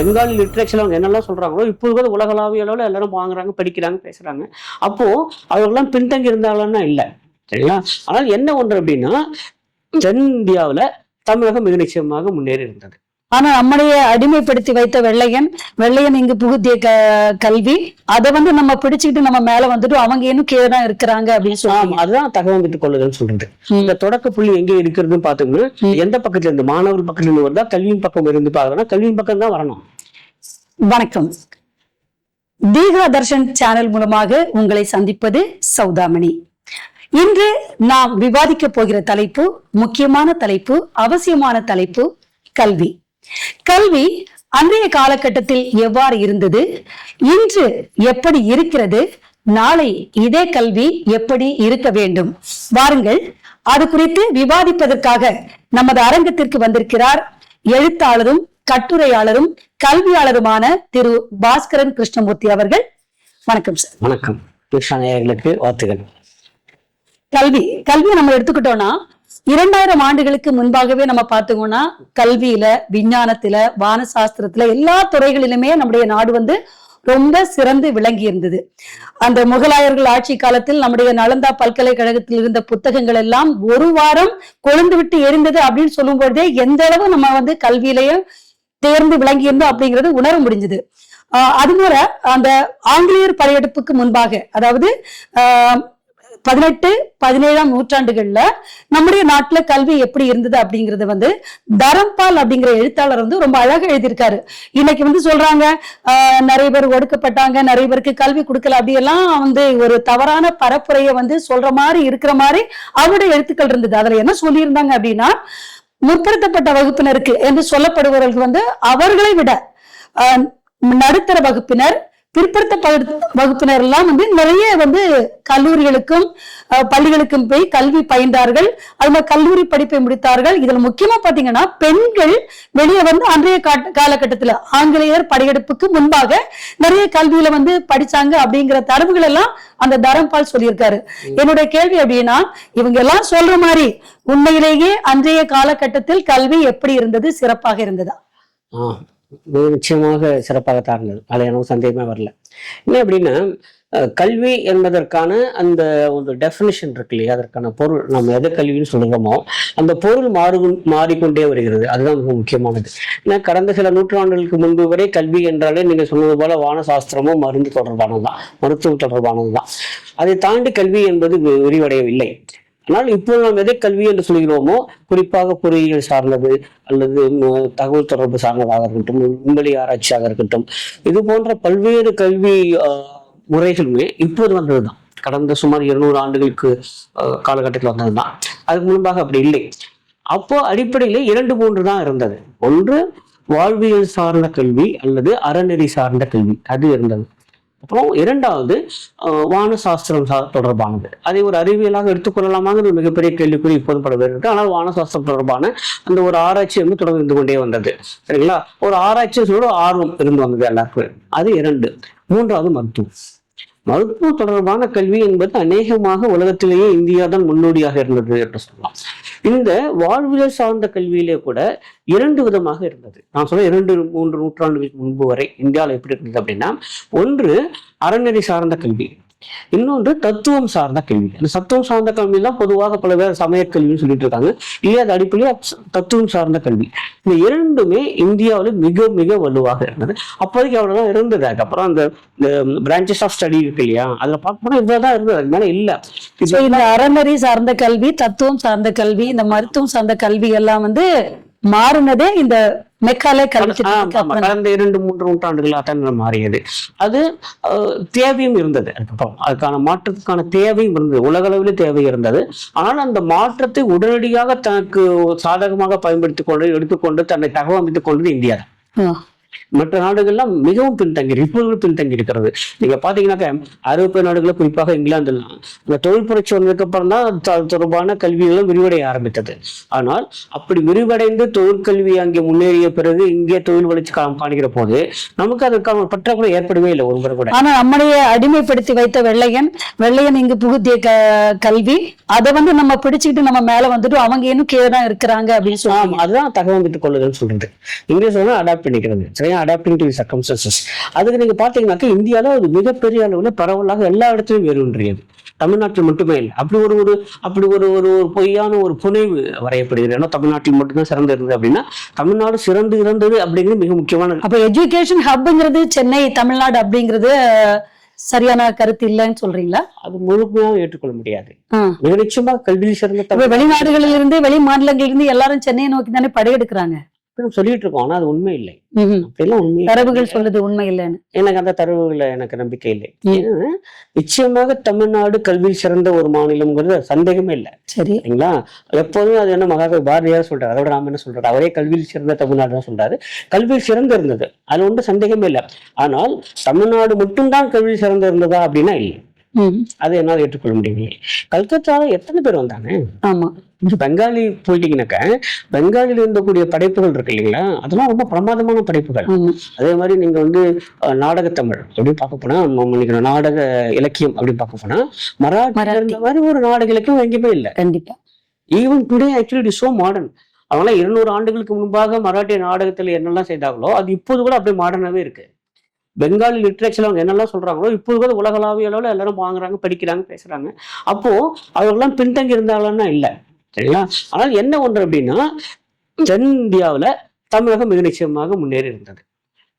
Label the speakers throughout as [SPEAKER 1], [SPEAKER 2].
[SPEAKER 1] Bengali literature அவங்க என்னெல்லாம் சொல்றாங்களோ இப்போ கூட உலகளாவிய அளவில் எல்லாரும் வாங்குறாங்க, படிக்கிறாங்க, பேசுறாங்க. அப்போ அவர்கள்லாம் பின்தங்கி இருந்தாங்கன்னா இல்லை, சரிங்களா? ஆனால் என்ன ஒன்று அப்படின்னா, தென் இந்தியாவில் தமிழகம் மிக நிச்சயமாக முன்னேறி இருந்தது.
[SPEAKER 2] ஆனா நம்மளையே அடிமைப்படுத்தி வைத்த வெள்ளையன் இங்கு புகுத்திய கல்வி, அதை நம்ம பிடிச்சுக்கிட்டு நம்ம மேல வந்துட்டு அவங்க இன்னும் கீழதான் இருக்கிறாங்க அப்படின்னு சொல்லலாம்.
[SPEAKER 1] அதுதான் தகவல் விட்டுக் கொள்ளுதல் சொல்றது. இந்த தொடக்க புள்ளி எங்க இருக்கிறதுன்னு பாத்தோம்னா, எந்த பக்கத்துல இருந்து, மாணவர் பக்கத்துல இருந்து வருதா, கல்வியின் பக்கம் இருந்து பாக்கணும், கல்வியின் பக்கம் தான் வரணும்.
[SPEAKER 2] வணக்கம். தீகா தர்ஷன் சேனல் மூலமாக உங்களை சந்திப்பது சௌதாமணி. இன்று நாம் விவாதிக்க போகிற தலைப்பு முக்கியமான தலைப்பு, அவசியமான தலைப்பு, கல்வி. கல்வி அன்றைய காலகட்டத்தில் எவ்வாறு இருந்தது, இன்று எப்படி இருக்கிறது, நாளை இதே கல்வி எப்படி இருக்க வேண்டும்? வாருங்கள், அது குறித்து விவாதிப்பதற்காக நமது அரங்கத்திற்கு வந்திருக்கிறார் எழுத்தாளரும் கட்டுரையாளரும் கல்வியாளருமான திரு பாஸ்கரன் கிருஷ்ணமூர்த்தி அவர்கள். வணக்கம் சார்.
[SPEAKER 1] வணக்கம். நேயர்களுக்கு வாழ்த்துக்கள்.
[SPEAKER 2] கல்வி நம்ம எடுத்துக்கிட்டோம்னா 2000 ஆண்டுகளுக்கு முன்பாகவே நம்ம பார்த்தோம்னா கல்வியில, விஞ்ஞானத்துல, வானசாஸ்திரத்துல எல்லா துறைகளிலுமே நம்முடைய நாடு ரொம்ப சிறந்து விளங்கி இருந்தது. அந்த முகலாயர்கள் ஆட்சி காலத்தில் நம்முடைய நலந்தா பல்கலைக்கழகத்தில் இருந்த புத்தகங்கள் எல்லாம் ஒரு வாரம் கொழுந்து விட்டு எரிந்தது அப்படின்னு சொல்லும் பொழுதே எந்த அளவு நம்ம கல்வியிலையும் தேர்ந்து விளங்கி இருந்தோம் அப்படிங்கிறது உணர முடிஞ்சது. அதுபோல அந்த ஆங்கிலேயர் படையெடுப்புக்கு முன்பாக, அதாவது 18, 17ஆம் நூற்றாண்டுகள்ல நம்முடைய நாட்டுல கல்வி எப்படி இருந்தது அப்படிங்கறது தரம்பால் அப்படிங்கிற எழுத்தாளர் ரொம்ப அழகா எழுதியிருக்காரு. இன்னைக்கு சொல்றாங்க நிறைய பேர் ஒடுக்கப்பட்டாங்க, நிறைய பேருக்கு கல்வி கொடுக்கல, அப்படி எல்லாம் ஒரு தவறான பரப்புரைய சொல்ற மாதிரி இருக்கிற மாதிரி அவருடைய எழுத்துக்கள் இருந்தது. அதுல என்ன சொல்லியிருந்தாங்க அப்படின்னா, முற்படுத்தப்பட்ட வகுப்பினருக்கு என்று சொல்லப்படுபவர்களுக்கு அவர்களை விட நடுத்தர வகுப்பினர், பிற்படுத்த வகுப்பினர் எல்லாம் நிறைய கல்லூரிகளுக்கும் பள்ளிகளுக்கும் போய் கல்வி பயின்றார்கள். அது கல்லூரி படிப்பை முடித்தார்கள். இதுல முக்கியமா பாத்தீங்கன்னா பெண்கள் வெளியே அன்றைய காலகட்டத்துல ஆங்கிலேயர் படையெடுப்புக்கு முன்பாக நிறைய கல்வியில படிச்சாங்க அப்படிங்கிற தரவுகள் எல்லாம் அந்த தரம்பால் சொல்லியிருக்காரு. என்னுடைய கேள்வி அப்படின்னா, இவங்க எல்லாம் சொல்ற மாதிரி உண்மையிலேயே அன்றைய காலகட்டத்தில் கல்வி எப்படி இருந்தது, சிறப்பாக இருந்ததா?
[SPEAKER 1] நிச்சயமாக சிறப்பாகத்தான் இருந்தது. அதுல எனக்கு சந்தேகமே வரல. என்ன அப்படின்னா, கல்வி என்பதற்கான அந்த ஒரு டெஃபினிஷன் இருக்கு இல்லையா, அதற்கான பொருள் நம்ம எதை கல்வின்னு சொல்லுறோமோ அந்த பொருள் மாறிக்கொண்டே வருகிறது. அதுதான் மிக முக்கியமானது. ஏன்னா கடந்த சில நூற்றாண்டுகளுக்கு முன்பு வரை கல்வி என்றாலே நீங்க சொன்னது போல வானசாஸ்திரமும் மருந்து தொடர்பானதுதான், மருத்துவம் தொடர்பானதுதான். அதை தாண்டி கல்வி என்பது விரிவடையவில்லை. ஆனால் இப்போ நாம் எதை கல்வி என்று சொல்கிறோமோ, குறிப்பாக பொறியியல் சார்ந்தது அல்லது தகவல் தொடர்பு சார்ந்ததாக இருக்கட்டும், விண்வெளி ஆராய்ச்சியாக இருக்கட்டும், இது போன்ற பல்வேறு கல்வி முறைகளுமே இப்போது வந்ததுதான். கடந்த சுமார் 200 ஆண்டுகளுக்கு காலகட்டத்தில் வந்ததுதான். அதுக்கு முன்பாக அப்படி இல்லை. அப்போ அடிப்படையிலே 2-3 தான் இருந்தது. ஒன்று வாழ்வியல் சார்ந்த கல்வி அல்லது அறநெறி சார்ந்த கல்வி, அது இருந்தது. அப்புறம் இரண்டாவது வானசாஸ்திரம் தொடர்பானது. அதை ஒரு அறிவியலாக எடுத்துக்கொள்ளலாமாங்கிற ஒரு மிகப்பெரிய கேள்விக்குறி இப்போது பல பேர் இருக்கு. ஆனால் வானசாஸ்திரம் தொடர்பான அந்த ஒரு ஆராய்ச்சி தொடர்ந்து கொண்டே வந்தது. சரிங்களா? ஒரு ஆராய்ச்சி சொல்ல ஆர்வம் இருந்து வந்தது எல்லாருக்கும். அது 2. மூன்றாவது மருத்துவம் தொடர்பான கல்வி என்பது அநேகமாக உலகத்திலேயே இந்தியா தான் முன்னோடியாக இருந்தது என்று சொல்லலாம். இந்த வாழ்வியல் சார்ந்த கல்வியிலே கூட 2 விதமாக இருந்தது. நான் சொல்ல 2-3 நூற்றாண்டுகளுக்கு முன்பு வரை இந்தியாவில் எப்படி இருந்தது அப்படின்னா, ஒன்று அறநெறி சார்ந்த கல்வி, இன்னொன்று தத்துவம் சார்ந்த கல்வி. அந்த தத்துவம் சார்ந்த கல்வி தான் பொதுவாக பல பேர் சமய கல்வின்னு சொல்லிட்டு இருக்காங்க. இல்லையா, அது அடிப்படையில தத்துவம் சார்ந்த கல்வி. இந்த 2மே இந்தியாவில் மிக மிக வலுவாக இருந்தது. அப்போதைக்கு அவ்வளவுதான் இருந்தது. அதுக்கப்புறம் அந்த பிரான்ச்சஸ் ஆஃப் ஸ்டடி இருக்கு இல்லையா, அதுல பார்க்கணும் இவ்வளவுதான் இருந்தது, அதுக்கு மேல இல்ல.
[SPEAKER 2] இந்த அறநெறி சார்ந்த கல்வி, தத்துவம் சார்ந்த கல்வி, இந்த மருத்துவம் சார்ந்த கல்வி எல்லாம் மாறினதே இந்த மெக்காலே கல்வி
[SPEAKER 1] கடந்த 2-3 நூற்றாண்டுகளாக மாறியது. அது தேவையும் இருந்தது. அதுக்கப்புறம் அதுக்கான மாற்றத்துக்கான தேவையும் இருந்தது, உலக அளவில் தேவை இருந்தது. ஆனால் அந்த மாற்றத்தை உடனடியாக தனக்கு சாதகமாக பயன்படுத்திக் எடுத்துக்கொண்டு தன்னை தகவமைத்துக் கொண்டது இந்தியா. மற்ற நாடுகள்லாம் மிகவும் பின்தங்கி இருக்கிறது. நீங்க பாத்தீங்கன்னாக்க ஐரோப்பிய நாடுகளை, குறிப்பாக இங்கிலாந்துல இந்த தொழில் புரட்சி வந்ததுக்கு அப்புறம் தான் அது தொடர்பான கல்வியெல்லாம் விரிவடைய ஆரம்பித்தது. ஆனால் அப்படி விரிவடைந்து தொழிற்கல்வி அங்கே முன்னேறிய பிறகு இங்கே தொழில் வளர்ச்சி காண்கிற போது நமக்கு அதற்கான பற்றாக்குறை ஏற்படவே இல்லை ஒருவர் கூட.
[SPEAKER 2] ஆனா நம்மளையே அடிமைப்படுத்தி வைத்த வெள்ளையன் இங்கு புகுத்திய கல்வி, அதை நம்ம பிடிச்சுக்கிட்டு நம்ம மேல அவங்க இன்னும் கீழே தான் இருக்கிறாங்க அப்படின்னு சொல்லலாம்.
[SPEAKER 1] அதுதான் தகவல் விட்டுக் கொள்ளுதல் சொல்றது. இங்கிலீஷ் அடாப்ட் பண்ணிக்கிறது. இல்லையா, அடாப்டிங் டு சர்க்கம்ஸ்டன்சஸ். அதுக்கு நீங்க பாத்தீங்கன்னாக்கா இந்தியாவில அது மிகப்பெரிய அளவுல பரவலாக எல்லா இடத்துலையும் வேறுன்றியது, தமிழ்நாட்டில் மட்டுமே இல்லை. அப்படி ஒரு ஒரு பொய்யான ஒரு புனைவு வரையப்படுகிறது. ஏன்னா தமிழ்நாட்டில் மட்டும்தான் சிறந்து இருந்தது அப்படின்னா தமிழ்நாடு சிறந்து இருந்தது அப்படிங்கிறது மிக முக்கியமான.
[SPEAKER 2] அப்ப எஜுகேஷன் ஹப்ங்கிறது சென்னை தமிழ்நாடு அப்படிங்கிறது சரியான கருத்து இல்லைன்னு சொல்றீங்களா?
[SPEAKER 1] அது முழுமையாக ஏற்றுக்கொள்ள முடியாது. மிக நிச்சயமாக கல்வியில் சிறந்த
[SPEAKER 2] வெளிநாடுகளில் இருந்து வெளி மாநிலங்களில் இருந்து எல்லாரும் சென்னையை நோக்கி தானே படையெடுக்கிறாங்க
[SPEAKER 1] சொல்லிட்டு இருக்கோம். ஆனா அது உண்மை இல்லை. அப்படிலாம் உண்மை
[SPEAKER 2] தரவுகள் சொல்லுது உண்மை இல்லைன்னு.
[SPEAKER 1] எனக்கு அந்த தரவுகளை எனக்கு நம்பிக்கை இல்லை. நிச்சயமாக தமிழ்நாடு கல்வியில் சிறந்த ஒரு மாநிலம்ங்கிறது சந்தேகமே இல்லை. சரிங்களா? எப்போதும் அது என்ன மகா பாரதியார் சொல்றாரு, அதோட நாம என்ன சொல்றாரு, அவரே கல்வியில் சிறந்த தமிழ்நாடு தான் சொல்றாரு. கல்வியில் சிறந்து இருந்தது, அது ஒன்றும் சந்தேகமே இல்லை. ஆனால் தமிழ்நாடு மட்டும்தான் கல்வியில் சிறந்து இருந்ததா அப்படின்னா இல்லை. அதை என்னால் ஏற்றுக்கொள்ள முடியவில்லை. கல்கத்தால எத்தனை பேர் வந்தாங்க?
[SPEAKER 2] ஆமா,
[SPEAKER 1] பெங்காலி போயிட்டீங்கன்னாக்க பெங்காலில இருந்தக்கூடிய படைப்புகள் இருக்கு இல்லைங்களா, அதெல்லாம் ரொம்ப பிரமாதமான படைப்புகள். அதே மாதிரி நீங்க நாடகத்தமிழ் அப்படின்னு பார்க்க போனா, நாடக இலக்கியம் அப்படின்னு பார்க்க போனா மராட்டி இருந்த மாதிரி ஒரு நாடக இலக்கியம் எங்கேயுமே இல்லை.
[SPEAKER 2] கண்டிப்பா.
[SPEAKER 1] Even today actually it is so modern. அவங்கள 200 ஆண்டுகளுக்கு முன்பாக மராட்டிய நாடகத்துல என்னெல்லாம் செய்தாங்களோ அது இப்போது கூட அப்படியே மாடர்னாவே இருக்கு. பெங்காலி லிட்ரேச்சர் அவங்க என்னெல்லாம் சொல்றாங்களோ இப்போது கூட உலகளாவிய அளவில் எல்லாரும் வாங்குறாங்க, படிக்கிறாங்க, பேசுறாங்க. அப்போ அவர்கள்லாம் பின்தங்கி இருந்தாங்கன்னா இல்லை, சரிங்களா? ஆனால் என்ன ஒன்று அப்படின்னா, தென் இந்தியாவில் தமிழகம் மிக நிச்சயமாக முன்னேறி இருந்தது,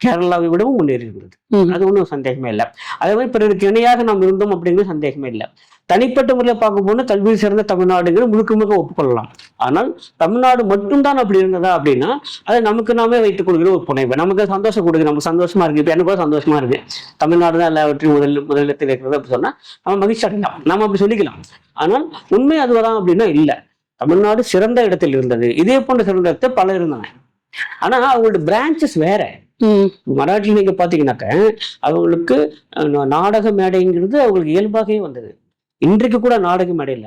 [SPEAKER 1] கேரளாவை விடவும் முன்னேறி இருந்தது. அது ஒன்றும் சந்தேகமே இல்லை. அதே மாதிரி பிறருக்கு இணையாக நாம் இருந்தோம் அப்படிங்கிறது சந்தேகமே இல்லை. தனிப்பட்ட முறையில் பார்க்க போனா கல்வியில் சிறந்த தமிழ்நாடுங்கிறது முழுக்க ஒப்புக்கொள்ளலாம். ஆனால் தமிழ்நாடு மட்டும்தான் அப்படி இருந்ததா அப்படின்னா அதை நமக்கு நாமே வைத்துக் கொள்கிற ஒரு புனைவு. நமக்கு சந்தோஷம் கொடுக்குது, நமக்கு சந்தோஷமா இருக்கு. இப்போ எனக்கு கூட சந்தோஷமா இருக்கு, தமிழ்நாடு தான் எல்லாவற்றையும் முதலிடத்தில் இருக்கிறது அப்படி சொன்னா நம்ம மகிழ்ச்சி அடையலாம், நம்ம அப்படி சொல்லிக்கலாம். ஆனால் உண்மை அதுதான் அப்படின்னா இல்லை. தமிழ்நாடு சிறந்த இடத்தில் இருந்தது, இதே போன்ற சிறந்த இடத்துல பல இருந்தன. ஆனா அவங்களோட பிரான்ச்சஸ் வேற. மராட்டியில் நீங்க பாத்தீங்கன்னாக்க அவங்களுக்கு நாடக மேடைங்கிறது அவங்களுக்கு இயல்பாகவே வந்தது. இன்றைக்கு கூட நாடக மேடையில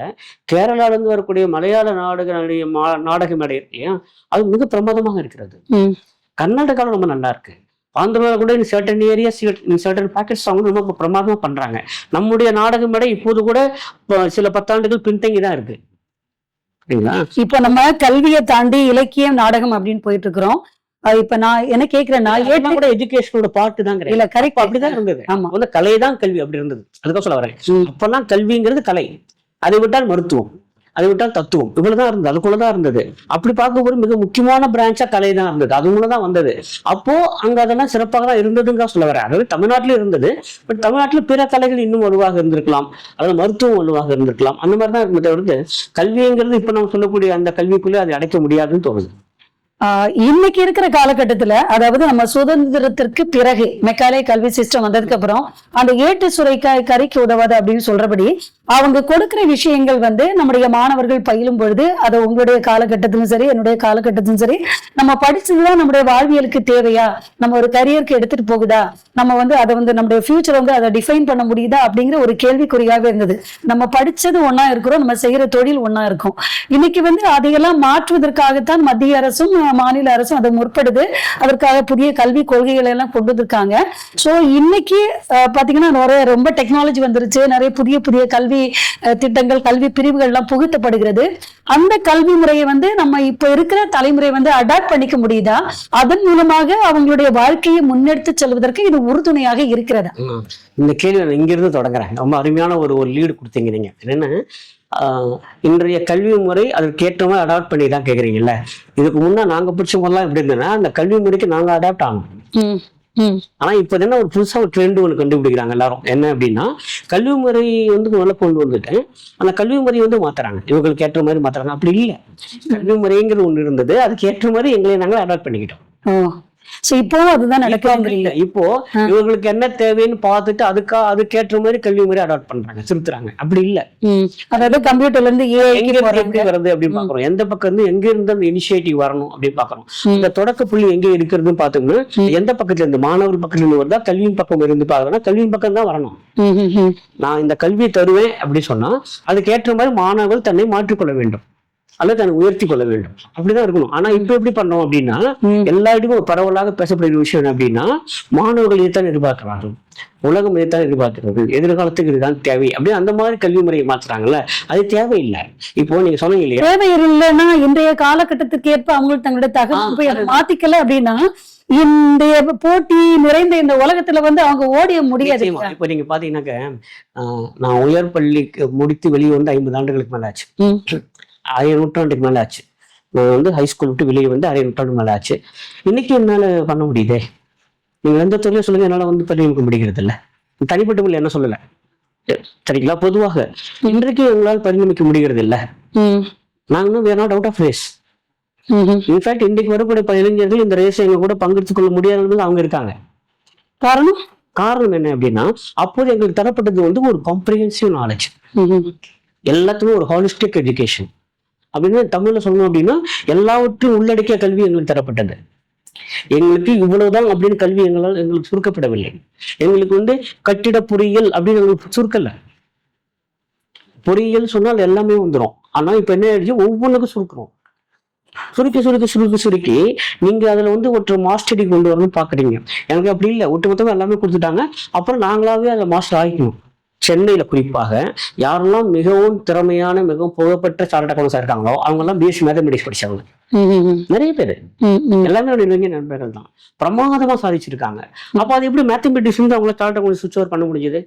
[SPEAKER 1] கேரளால இருந்து வரக்கூடிய மலையாள நாடக மேடை இருக்கு இல்லையா, அது மிக பிரமாதமாக இருக்கிறது. கர்நாடகாவில் ரொம்ப நல்லா இருக்கு. ஆந்திரால கூட சர்டன் ஏரியா சர்டன் பாக்கெட்ஸ் அவங்க ரொம்ப பிரமாதமா பண்றாங்க. நம்முடைய நாடக மேடை இப்போது கூட சில 10 ஆண்டுகள் பின்தங்கி தான் இருக்கு.
[SPEAKER 2] இப்ப நம்ம கல்வியை தாண்டி இலக்கியம் நாடகம் அப்படின்னு போயிட்டு இருக்கிறோம். இப்ப நான் என்ன கேக்குறேன்னா,
[SPEAKER 1] எஜுகேஷனோட பார்ட் தான்
[SPEAKER 2] இல்ல, கரெக்ட்,
[SPEAKER 1] அப்படிதான் இருந்தது. ஆமா, கலை தான் கல்வி அப்படி இருந்தது. அதுக்காக சொல்ல வரேன். அப்பெல்லாம் கல்விங்கிறது கலை, அதை விட்டால் மருத்துவம், அதை விட்டால் தத்துவம், இவ்வளவுதான் இருந்தது, அதுக்குள்ளதான் இருந்தது. அப்படி பார்க்கும்போது மிக முக்கியமான பிரான்ச்சா கலை தான் இருந்தது, அதுக்குள்ளதான் வந்தது. அப்போ அங்க அதெல்லாம் சிறப்பாக தான் இருந்ததுங்க சொல்ல வரேன். அதாவது தமிழ்நாட்டில இருந்தது, பட் தமிழ்நாட்டில் பிற கலைகள் இன்னும் வலுவாக இருந்திருக்கலாம், அதாவது மருத்துவம் வலுவாக இருந்திருக்கலாம். அந்த மாதிரிதான் இருந்ததை தவிர்த்து கல்விங்கிறது இப்ப நம்ம சொல்லக்கூடிய அந்த கல்விக்குள்ளே அதை அடைக்க முடியாதுன்னு தோணுது.
[SPEAKER 2] இன்னைக்கு இருக்கிற காலகட்டத்துல, அதாவது நம்ம சுதந்திரத்திற்கு பிறகு மெக்காலே கல்வி சிஸ்டம் வந்ததுக்கு அப்புறம் அந்த ஏட்டு சுரைக்காய் கறிக்கு உதவாது அப்படின்னு சொல்றபடி அவங்க கொடுக்கிற விஷயங்கள் நம்முடைய மாணவர்கள் பயிலும் பொழுது, அதை உங்களுடைய காலகட்டத்திலும் சரி என்னுடைய காலகட்டத்திலும் சரி, நம்ம படிச்சதுதான் நம்முடைய வாழ்வியலுக்கு தேவையா, நம்ம ஒரு கரியருக்கு எடுத்துட்டு போகுதா, நம்ம அதை நம்முடைய ஃபியூச்சர் அதை டிஃபைன் பண்ண முடியுதா அப்படிங்கிற ஒரு கேள்விக்குறியாவே இருந்தது. நம்ம படிச்சது ஒன்னா இருக்கிறோம், நம்ம செய்யற தொழில் ஒன்னா இருக்கும். இன்னைக்கு அதையெல்லாம் மாற்றுவதற்காகத்தான் மத்திய அரசும் மாநில அரசும் அதை முற்படுது. அதற்காக புதிய கல்வி கொள்கைகளை எல்லாம் கொண்டு வந்திருக்காங்க. சோ இன்னைக்கு பாத்தீங்கன்னா ரொம்ப டெக்னாலஜி வந்துருச்சு, நிறைய புதிய கல்வி திட்டங்கள், கல்வி பிரிவுகள் எல்லாம் புகுத்தப்படுகிறது. அந்த கல்வி முறையை நம்ம இப்ப இருக்கிற தலைமுறை அடாப்ட் பண்ணிக்க முடியுதா? அதன் மூலமாக அவங்களுடைய வாழ்க்கையை முன்னெடுத்து செல்வதற்கு இது உறுதுணையாக இருக்கிறதா?
[SPEAKER 1] இந்த கேள்வி இங்கிருந்து தொடங்குறேன். ரொம்ப அருமையான ஒரு லீடு கொடுத்தீங்க நீங்க. என்னன்னா, இன்றைய கல்வி முறை அதற்கேற்ற மாதிரி அடாப்ட் பண்ணி தான் கேட்குறீங்கல்ல. இதுக்கு முன்னா நாங்க பிடிச்சவங்கலாம் எப்படி இருந்ததுன்னா அந்த கல்வி முறைக்கு நாங்க அடாப்ட் ஆகணும். ஆனா இப்ப என்ன ஒரு புதுசா ஒரு ட்ரெண்ட் ஒன்று கண்டுபிடிக்கிறாங்க எல்லாரும். என்ன அப்படின்னா, கல்வி முறை நல்லா கொண்டு வந்துட்டு அந்த கல்வி முறையை மாத்துறாங்க, இவங்களுக்கு ஏற்ற மாதிரி மாத்துறாங்க. அப்படி இல்லை, கல்வி முறைங்கிறது ஒண்ணு இருந்தது, அதுக்கு ஏற்ற மாதிரி எங்களை நாங்கள் அடாப்ட் பண்ணிக்கிட்டோம்.
[SPEAKER 2] இப்போ அதுதான் நடக்குதுங்கிறீங்க.
[SPEAKER 1] இப்போ இவங்களுக்கு என்ன தேவைன்னு பார்த்துட்டு அதுக்கேற்ற மாதிரி கல்வி முறை அடாப்ட் பண்றாங்க, திருத்துறாங்க. அப்படி இல்ல,
[SPEAKER 2] அதாவது கம்ப்யூட்டர்ல இருந்து
[SPEAKER 1] எப்படி வருது அப்படின்னு பாக்குறோம், எந்த பக்கம் இருந்து எங்க இருந்து அந்த இனிஷியேட்டிவ் வரணும் அப்படின்னு பாக்குறோம். இந்த தொடக்க புள்ளி எங்க இருக்கிறதுன்னு பாத்தோம்னா, எந்த பக்கத்துல இருந்து மாணவர் பக்கத்துல இருந்து வருதா, கல்வியின் பக்கம் இருந்து பாக்குறோம்னா கல்வியின் பக்கம் தான் வரணும். நான் இந்த கல்வியை தருவேன் அப்படி சொன்னா அதுக்கேற்ற மாதிரி மாணவர்கள் தன்னை மாற்றிக்கொள்ள வேண்டும் அல்லது தன்னை உயர்த்தி கொள்ள வேண்டும், அப்படிதான் இருக்கணும். ஆனா இப்ப எப்படி பண்ணோம் அப்படின்னா, எல்லா இடமும் பரவலாக பேசப்படுகிற விஷயம் அப்படின்னா, மாணவர்கள் இதைத்தான் எதிர்பார்க்கிறார்கள், உலகம் இதைத்தான் எதிர்பார்க்கிறது, எதிர்காலத்துக்கு இதுதான் தேவை அப்படி அந்த மாதிரி கல்வி முறையை மாத்துறாங்கல்ல, அது தேவையில்லை. இப்போ நீங்க சொன்னீங்க இல்லையா,
[SPEAKER 2] தேவை இல்லைன்னா இன்றைய காலகட்டத்துக்கு ஏற்ப அவங்களுக்கு தங்களுடைய தகவல் மாத்திக்கல அப்படின்னா இந்த போட்டி நிறைந்த இந்த உலகத்துல வந்து அவங்க ஓடிய முடியாது.
[SPEAKER 1] நிச்சயமா. இப்ப நீங்க பாத்தீங்கன்னாக்க நான் உயர் பள்ளிக்கு முடித்து வெளியே வந்து 50 ஆண்டுகளுக்கு மேல ஆச்சு. அரை நூற்றாண்டுக்கு மேல ஆச்சு. நான் வந்து ஹைஸ்கூல் விட்டு வெளியே வந்து அரை நூற்றாண்டு மேல ஆச்சு. இன்னைக்கு என்னால பண்ண முடியுதே. நீங்க எந்த துறையில சொல்லுங்க, என்னால வந்து பரிணமிக்க முடிகிறது இல்ல. தனிப்பட்ட முறையில் என்ன சொல்லல, சரிங்களா? பொதுவாக இன்றைக்கு எங்களால் பரிணமிக்க முடிகிறது இல்ல. நாங்களும் we are not out of race. In fact இன்றைக்கு வரக்கூடிய இளைஞர்கள் இந்த ரேஸை எங்க கூட பங்கெடுத்துக் கொள்ள முடியாதவங்க அவங்க இருக்காங்க. காரணம் என்ன அப்படின்னா, அப்போது எங்களுக்கு தரப்பட்டது வந்து ஒரு காம்ப்ரிஹென்சிவ் நாலேஜ், எல்லாத்துக்கும் ஒரு ஹாலிஸ்டிக் எஜுகேஷன் அப்படின்னு தமிழ்ல சொல்லணும் அப்படின்னா எல்லாவற்றையும் உள்ளடக்கிய கல்வி எங்களுக்கு தரப்பட்டது. எங்களுக்கு இவ்வளவுதான் அப்படின்னு கல்வி எங்களுக்கு சுருக்கப்படவில்லை. எங்களுக்கு வந்து கட்டிட பொறியியல் அப்படின்னு எங்களுக்கு சுருக்கல. பொறியியல் சொன்னால் எல்லாமே வந்துடும். ஆனா இப்ப என்ன ஆயிடுச்சு, ஒவ்வொன்றுக்கும் சுருக்கிறோம். சுருக்கி நீங்க அதுல வந்து ஒரு மாஸ்டரி கொண்டு வரணும்னு பாக்குறீங்க. எனக்கு அப்படி இல்லை, ஒட்டுமொத்தமா எல்லாமே கொடுத்துட்டாங்க. அப்புறம் நாங்களாவே அதை மாஸ்டர் ஆகிக்கணும். சென்னையில குறிப்பாக யாரெல்லாம் மிகவும் திறமையான மிகவும் புகழ்பெற்ற சார்ட்டர்ட் அக்கவுண்டன்ட்ஸா இருக்காங்களோ அவங்க எல்லாம் பிஎஸ்சி மேத்தமெட்டிக்ஸ் படிச்சவங்க நிறைய பேரு. எல்லாமே நெருங்கிய நண்பர்கள் தான், பிரமாதமா சாதிச்சிருக்காங்க. அப்ப அது எப்படி மேத்தமெட்டிக்ஸ் வந்து அவங்கள சார்ட்டர்ட் அக்கவுண்டன்ட் சுவிட்ச் ஓவர் பண்ண முடிஞ்சது?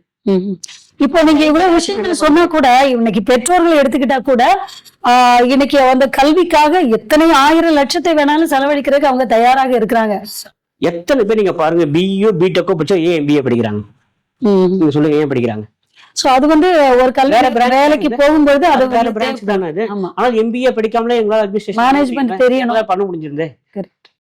[SPEAKER 2] இப்போ நீங்க இவ்வளவு விஷயங்கள் சொன்னா கூட, இன்னைக்கு பெற்றோர்கள் எடுத்துக்கிட்டா கூட இன்னைக்கு அந்த கல்விக்காக எத்தனை ஆயிரம் லட்சத்தை வேணாலும் செலவழிக்கிறதுக்கு அவங்க தயாராக இருக்கிறாங்க.
[SPEAKER 1] எத்தனை பேர் நீங்க பாருங்க, பிஇஓ பிடெக்கோ படிச்சா ஏன் எம்பிஏ படிக்கிறாங்க? நீங்க சொல்லுங்க, ஏன் படிக்கிறாங்க?
[SPEAKER 2] சோ அது வந்து ஒரு கல்வி வேலைக்கு போகும்போது அது
[SPEAKER 1] வேற பிரான்ச் தானே அது. ஆனா எம்பிஏ படிக்காமலே எங்களால அட்மினிஸ்ட்ரேஷன்
[SPEAKER 2] மேனேஜ்மெண்ட் தெரியணும்
[SPEAKER 1] பண்ண முடிஞ்சிருந்தே.